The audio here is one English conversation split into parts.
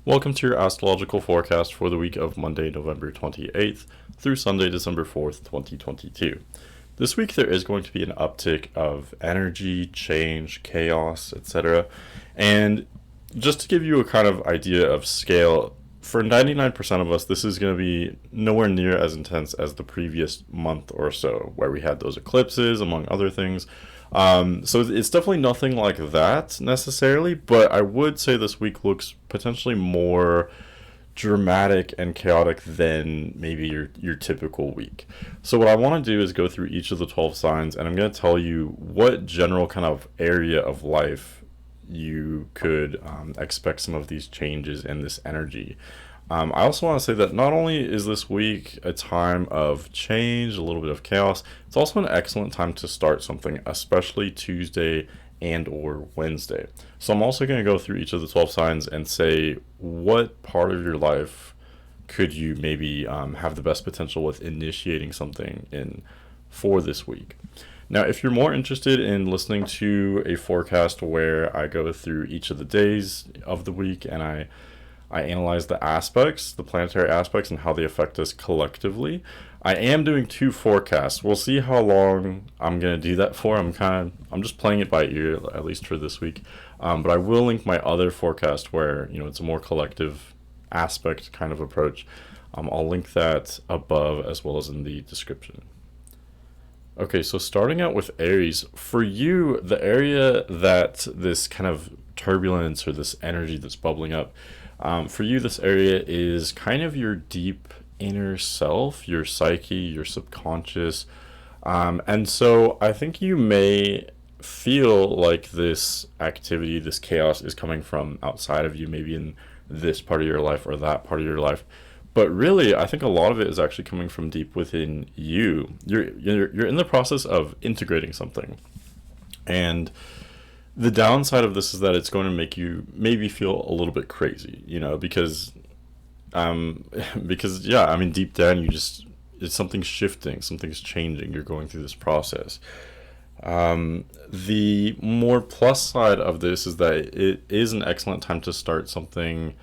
Welcome to your astrological forecast for the week of Monday, November 28th through Sunday, December 4th, 2022. This week there is going to be an uptick of energy, change, chaos, etc. And just to give you a kind of idea of scale, for 99% of us, this is going to be nowhere near as intense as the previous month or so, where we had those eclipses, among other things. So it's definitely nothing like that necessarily, but I would say this week looks potentially more dramatic and chaotic than maybe your typical week. So what I want to do is go through each of the 12 signs, and I'm going to tell you what general kind of area of life you could expect some of these changes in this energy. I also want to say that not only is this week a time of change, a little bit of chaos, it's also an excellent time to start something, especially Tuesday and or Wednesday. So I'm also going to go through each of the 12 signs and say what part of your life could you maybe have the best potential with initiating something in for this week. Now, if you're more interested in listening to a forecast where I go through each of the days of the week and I analyze the aspects, the planetary aspects, and how they affect us collectively, I am doing two forecasts. We'll see how long I'm going to do that for. I'm just playing it by ear, at least for this week. But I will link my other forecast where, it's a more collective aspect kind of approach. I'll link that above as well as in the description. Okay, so starting out with Aries, for you, the area that this kind of turbulence or this energy that's bubbling up, for you, this area is kind of your deep inner self, your psyche, your subconscious. And so I think you may feel like this activity, this chaos is coming from outside of you, maybe in this part of your life or that part of your life. But really, I think a lot of it is actually coming from deep within you. You're in the process of integrating something. And the downside of this is that it's going to make you maybe feel a little bit crazy, because deep down it's something's shifting, something's changing. You're going through this process. The more plus side of this is that it is an excellent time to start something.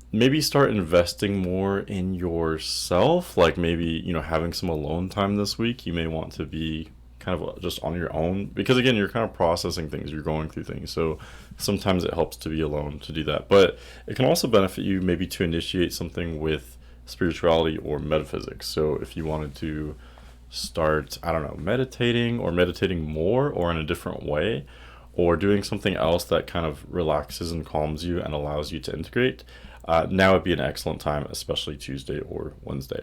Maybe start investing more in yourself, like maybe, having some alone time this week. You may want to be kind of just on your own because, again, you're kind of processing things, you're going through things. So sometimes it helps to be alone to do that. But it can also benefit you maybe to initiate something with spirituality or metaphysics. So if you wanted to start, meditating or meditating more or in a different way, or doing something else that kind of relaxes and calms you and allows you to integrate, now would be an excellent time, especially Tuesday or Wednesday.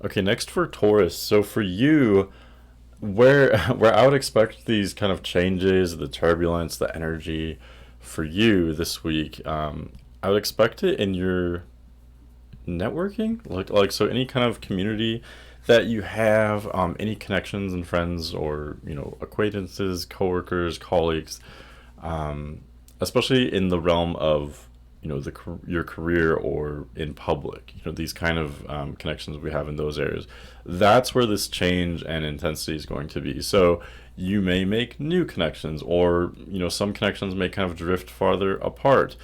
Okay, next for Taurus. So for you, where I would expect these kind of changes, the turbulence, the energy for you this week, I would expect it in your networking, like so any kind of community that you have, any connections and friends or acquaintances, coworkers, colleagues, especially in the realm of your career or in public, these kind of connections we have in those areas. That's where this change and intensity is going to be. So you may make new connections, or some connections may kind of drift farther apart.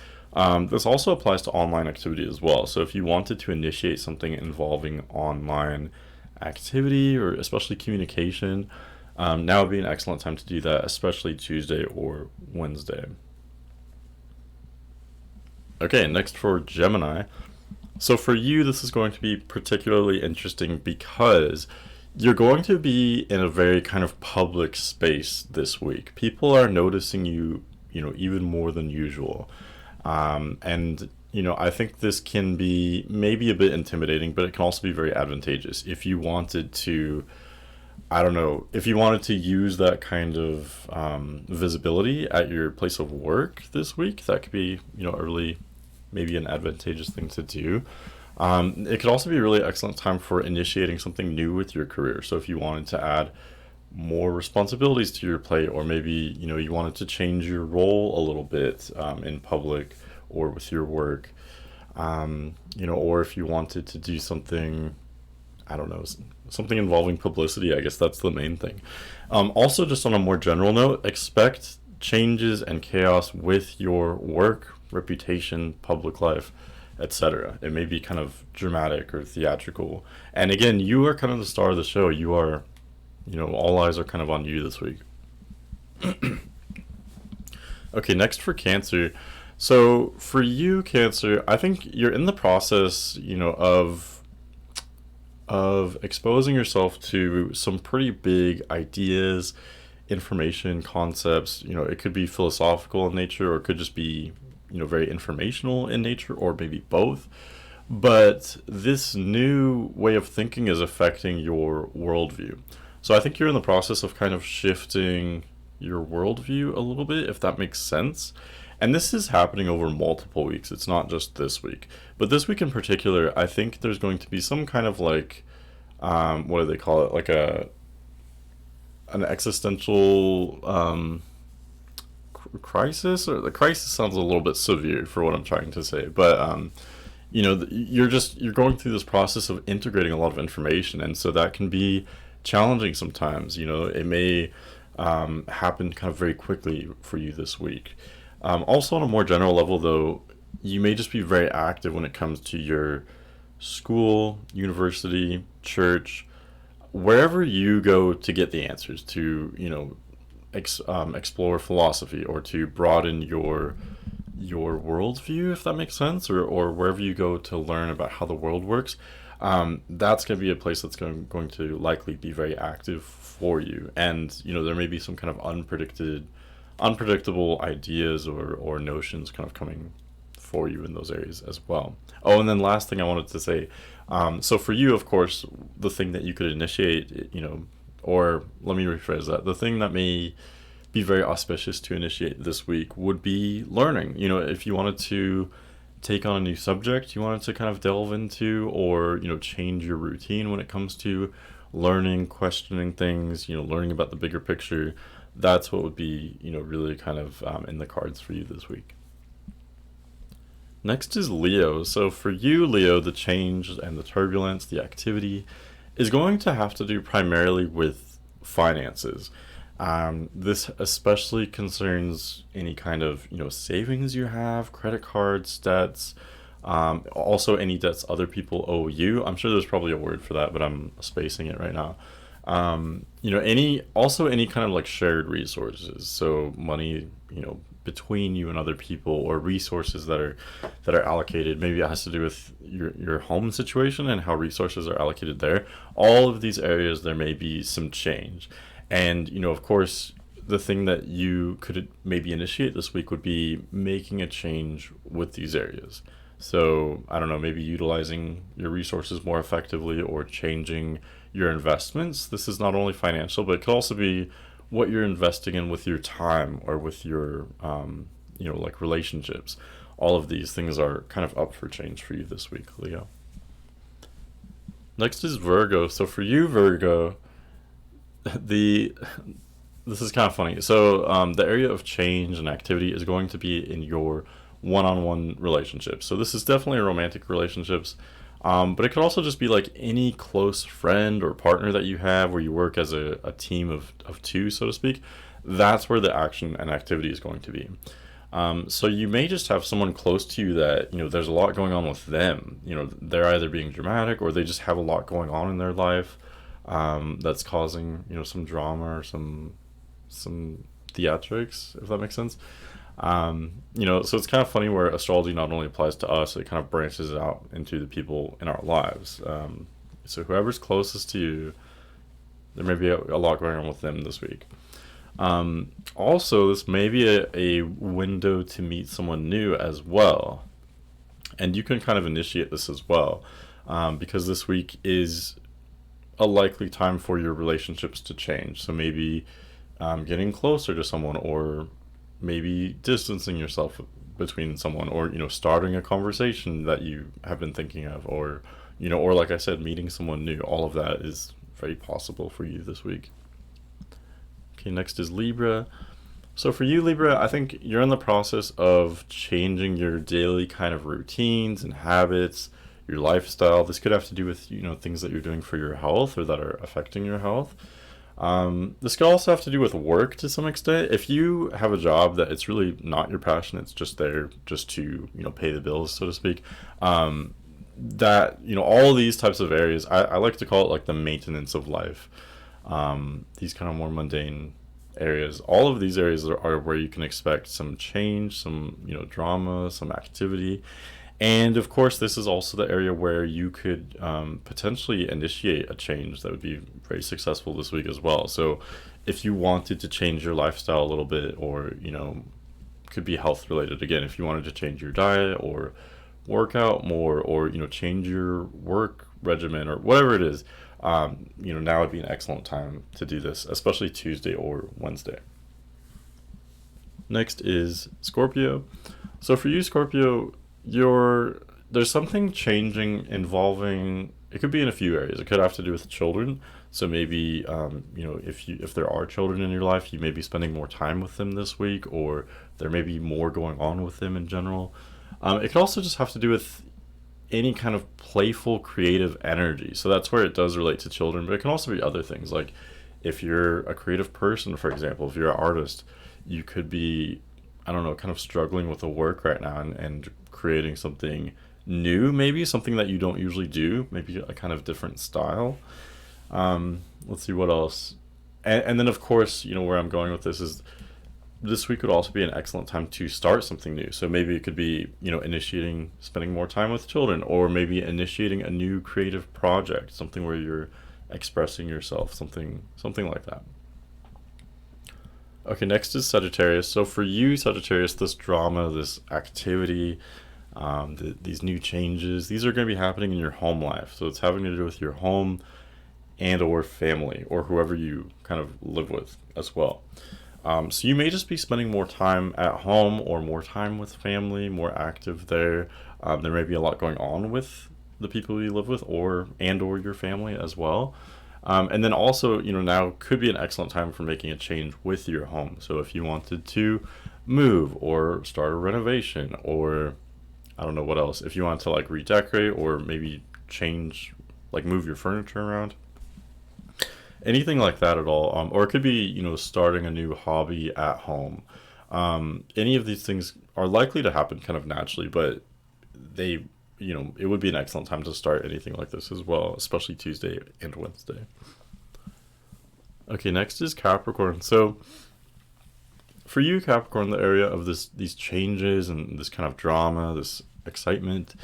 This also applies to online activity as well. So if you wanted to initiate something involving online activity or especially communication, now would be an excellent time to do that, especially Tuesday or Wednesday. Okay, next for Gemini. So for you, this is going to be particularly interesting because you're going to be in a very kind of public space this week. People are noticing you, even more than usual. And I think this can be maybe a bit intimidating, but it can also be very advantageous if you wanted to, if you wanted to use that kind of visibility at your place of work this week. That could be, maybe an advantageous thing to do. It could also be a really excellent time for initiating something new with your career. So if you wanted to add more responsibilities to your plate, or maybe you wanted to change your role a little bit in public or with your work, or if you wanted to do something, something involving publicity. I guess that's the main thing. Also, just on a more general note, expect changes and chaos with your work reputation, public life, etc. It may be kind of dramatic or theatrical. And again, you are kind of the star of the show. You are, all eyes are kind of on you this week. Okay, next for Cancer. So for you, Cancer, I think you're in the process, of exposing yourself to some pretty big ideas, information, concepts. It could be philosophical in nature, or it could just be, very informational in nature, or maybe both. But this new way of thinking is affecting your worldview. So I think you're in the process of kind of shifting your worldview a little bit, if that makes sense. And this is happening over multiple weeks. It's not just this week. But this week in particular, I think there's going to be some kind of like, what do they call it? Like an existential crisis, or the crisis sounds a little bit severe for what I'm trying to say. But, you're going through this process of integrating a lot of information. And so that can be challenging sometimes. It may happen kind of very quickly for you this week. Also, on a more general level, though, you may just be very active when it comes to your school, university, church, wherever you go to get the answers, to explore philosophy, or to broaden your worldview, if that makes sense, or wherever you go to learn about how the world works. That's going to be a place that's going to likely be very active for you. And there may be some kind of unpredictable ideas or notions kind of coming for you in those areas as well. Oh, and then last thing I wanted to say, so for you, of course, the thing that you could initiate, or let me rephrase that, the thing that may be very auspicious to initiate this week would be learning. If you wanted to take on a new subject you wanted to kind of delve into, or change your routine when it comes to learning, questioning things, learning about the bigger picture, that's what would be really kind of in the cards for you this week. Next is Leo. So for you, Leo, the change and the turbulence, the activity is going to have to do primarily with finances. This especially concerns any kind of savings you have, credit cards, debts, also any debts other people owe you. I'm sure there's probably a word for that, but I'm spacing it right now. Any kind of like shared resources, so money between you and other people, or resources that are allocated. Maybe it has to do with your home situation and how resources are allocated there. All of these areas there may be some change. And of course, the thing that you could maybe initiate this week would be making a change with these areas. So I don't know, maybe utilizing your resources more effectively, or changing your investments. This is not only financial, but it could also be what you're investing in with your time, or with your like relationships. All of these things are kind of up for change for you this week, Leo. Next is Virgo. So for you, Virgo, this is kind of funny. So the area of change and activity is going to be in your one-on-one relationships. So this is definitely romantic relationships, but it could also just be like any close friend or partner that you have, where you work as a team of two, so to speak. That's where the action and activity is going to be. So you may just have someone close to you that there's a lot going on with them. They're either being dramatic, or they just have a lot going on in their life that's causing some drama, or some theatrics, if that makes sense. So it's kind of funny where astrology not only applies to us, it kind of branches out into the people in our lives. So whoever's closest to you, there may be a lot going on with them this week. Also, this may be a window to meet someone new as well. And you can kind of initiate this as well, because this week is a likely time for your relationships to change. So maybe getting closer to someone, or maybe distancing yourself between someone, or starting a conversation that you have been thinking of, or or like I said, meeting someone new. All of that is very possible for you this week. Okay, next is Libra. So for you, Libra, I think you're in the process of changing your daily kind of routines and habits, your lifestyle. This could have to do with things that you're doing for your health, or that are affecting your health. This could also have to do with work to some extent. If you have a job that it's really not your passion, it's just there just to, pay the bills, so to speak. That, all these types of areas, I like to call it like the maintenance of life. These kind of more mundane areas. All of these areas are where you can expect some change, some, drama, some activity. And of course, this is also the area where you could potentially initiate a change that would be very successful this week as well. So, if you wanted to change your lifestyle a little bit, or, could be health related again, if you wanted to change your diet or work out more, or, change your work regimen or whatever it is, now would be an excellent time to do this, especially Tuesday or Wednesday. Next is Scorpio. So, for you, Scorpio, there's something changing involving, it could be in a few areas. It could have to do with children. So maybe if there are children in your life, you may be spending more time with them this week, or there may be more going on with them in general. It could also just have to do with any kind of playful creative energy. So that's where it does relate to children, but it can also be other things, like if you're a creative person, for example, if you're an artist, you could be, I don't know, kind of struggling with the work right now, and creating something new, maybe something that you don't usually do, maybe a kind of different style. Let's see what else. And then, of course, where I'm going with this is this week would also be an excellent time to start something new. So maybe it could be, initiating, spending more time with children, or maybe initiating a new creative project, something where you're expressing yourself, something like that. Okay, next is Sagittarius. So for you, Sagittarius, this drama, this activity, these new changes, these are going to be happening in your home life. So it's having to do with your home and or family, or whoever you kind of live with as well. So you may just be spending more time at home, or more time with family, more active there. There may be a lot going on with the people you live with, or your family as well. And then also, now could be an excellent time for making a change with your home. So if you wanted to move or start a renovation, or I don't know what else, if you want to like redecorate, or maybe change, like move your furniture around, anything like that at all. Or it could be, starting a new hobby at home. Any of these things are likely to happen kind of naturally, but they, it would be an excellent time to start anything like this as well, especially Tuesday and Wednesday. Okay, next is Capricorn. So for you, Capricorn, the area of these changes and this kind of drama, this excitement,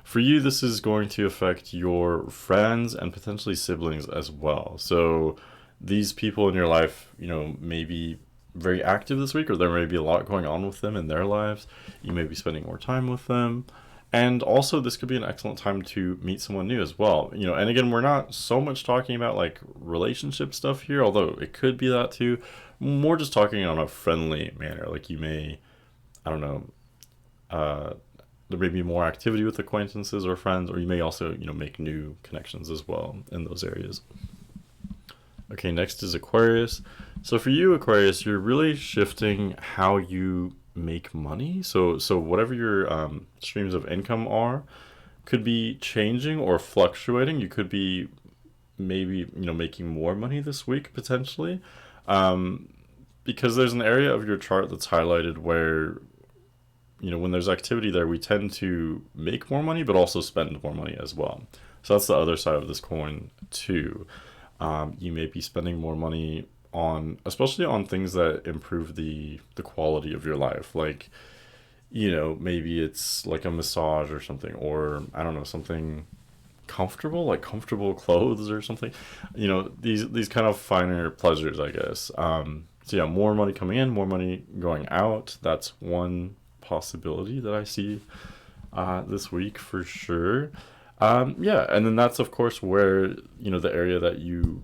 for you, this is going to affect your friends and potentially siblings as well. So these people in your life, may be very active this week, or there may be a lot going on with them in their lives. You may be spending more time with them. And also, this could be an excellent time to meet someone new as well. And again, we're not so much talking about like relationship stuff here, although it could be that too. More just talking on a friendly manner. Like you may, I don't know, there may be more activity with acquaintances or friends, or you may also, make new connections as well in those areas. Okay, next is Aquarius. So for you, Aquarius, you're really shifting how you make money. So whatever your streams of income are could be changing or fluctuating. You could be maybe, making more money this week potentially, because there's an area of your chart that's highlighted where, when there's activity there, we tend to make more money, but also spend more money as well. So that's the other side of this coin too. You may be spending more money especially on things that improve the quality of your life. Like, maybe it's like a massage or something, or I don't know, something comfortable, like comfortable clothes or something. These kind of finer pleasures, I guess. So yeah, more money coming in, more money going out. That's one possibility that I see this week for sure. Yeah, and then that's of course where the area that you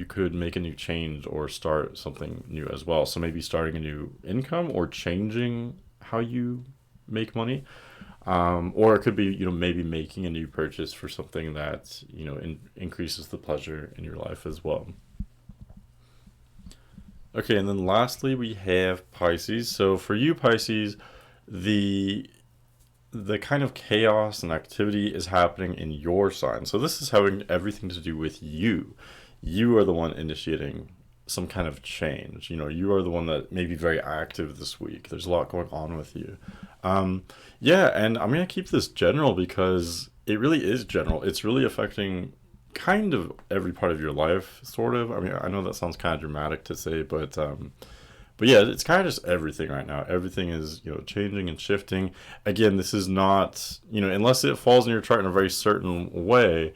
could make a new change or start something new as well. So maybe starting a new income, or changing how you make money, or it could be maybe making a new purchase for something that increases the pleasure in your life as well. Okay, and then lastly we have Pisces. So for you, Pisces, the kind of chaos and activity is happening in your sign. So this is having everything to do with you. you are the one initiating some kind of change. You know, you are the one that may be very active this week. There's a lot going on with you. Yeah, and I'm going to keep this general because it really is general. It's really affecting kind of every part of your life, sort of. I mean, I know that sounds kind of dramatic to say, but yeah, it's kind of just everything right now. Everything is, you know, changing and shifting. Again, this is not, you know, unless it falls in your chart in a very certain way,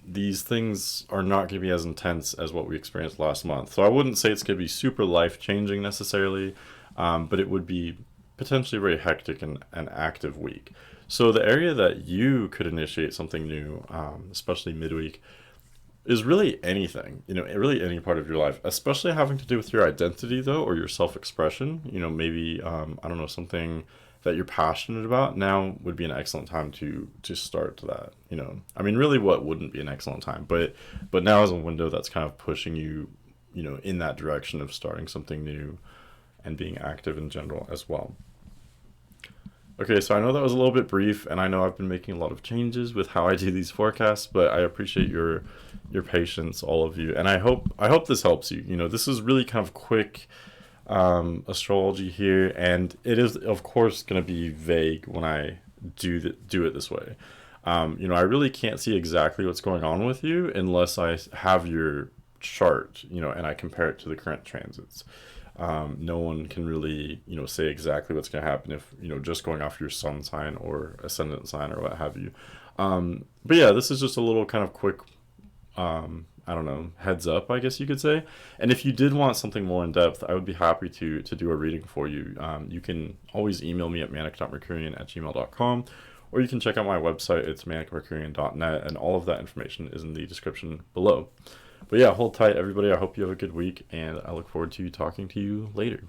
these things are not going to be as intense as what we experienced last month. So I wouldn't say it's going to be super life changing necessarily, but it would be potentially a very hectic and active week. So the area that you could initiate something new, especially midweek, is really anything, you know, really any part of your life, especially having to do with your identity though, or your self-expression. You know, maybe, I don't know, something that you're passionate about. Now would be an excellent time to start that. You know, I mean, really, what wouldn't be an excellent time? But now is a window that's kind of pushing you, you know, in that direction of starting something new and being active in general as well. Okay, so I know that was a little bit brief, and I know I've been making a lot of changes with how I do these forecasts, but I appreciate your patience, all of you, and I hope this helps you. You know, this is really kind of quick astrology here, and it is of course going to be vague when I do it this way. You know, I really can't see exactly what's going on with you unless I have your chart, you know, and I compare it to the current transits. No one can really, you know, say exactly what's going to happen if, you know, just going off your sun sign or ascendant sign or what have you. But yeah, this is just a little kind of quick, I don't know, heads up, I guess you could say. And if you did want something more in depth, I would be happy to do a reading for you. You can always email me at manic.mercurian@gmail.com, or you can check out my website. It's manic.mercurian.net, and all of that information is in the description below. But yeah, hold tight, everybody. I hope you have a good week, and I look forward to talking to you later.